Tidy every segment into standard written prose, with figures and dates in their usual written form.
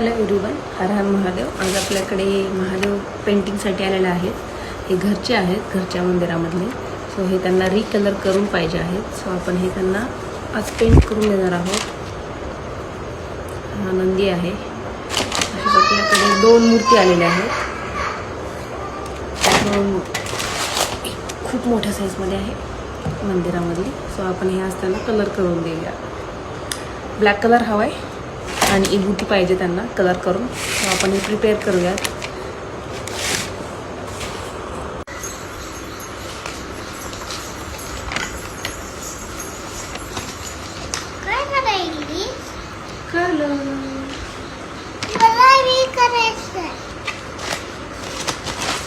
Hello everyone, हर हर महादेव. आज आपल्याकडे महादेव पेंटिंगसाठी आलेले आहेत. हे घरचे आहेत, घरच्या मंदिरामधले. सो हे त्यांना रिकलर करून पाहिजे आहेत. सो आपण हे त्यांना आज पेंट करून देणार आहोत. हा नंदी आहे. अशाच आपल्याकडे 2 मूर्ती आलेल्या आहेत. खूप मोठ्या साईजमध्ये आहे मंदिरामधली. सो आपण हे आज त्यांना कलर करून देऊया. ब्लॅक कलर हवा आहे आणि एक बुटी पाहिजे त्यांना कलर करून. आपण हे प्रिपेअर करूयात. काय करायली? कलर मला बी करायचंय.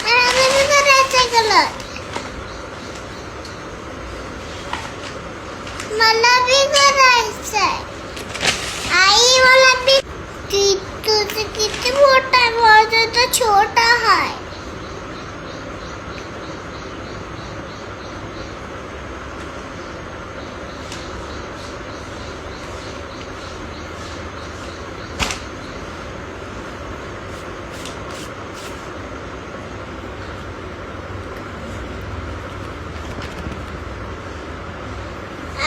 मला बी करायचंय कलर. मला बी करायचंय. आई मला बी तुझं किती मोठा आहे, माझं तर छोटा आहे.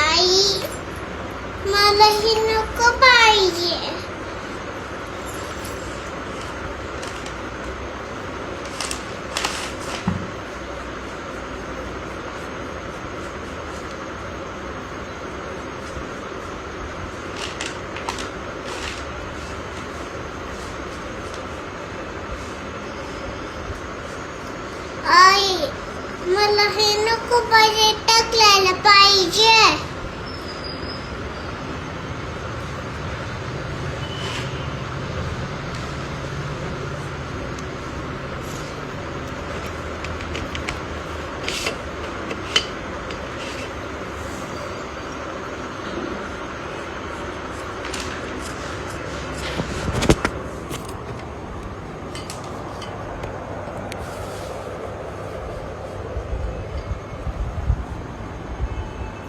आई मला ही नको पाहिजे. आई मला हे नको पाहिजे, टाकलेलं पाहिजे.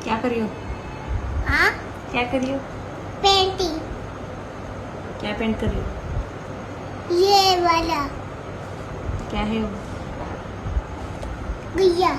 क्या करियो? हाँ क्या करियो? पेंटिंग. क्या पेंट करियो? ये वाला क्या है वो? गैया.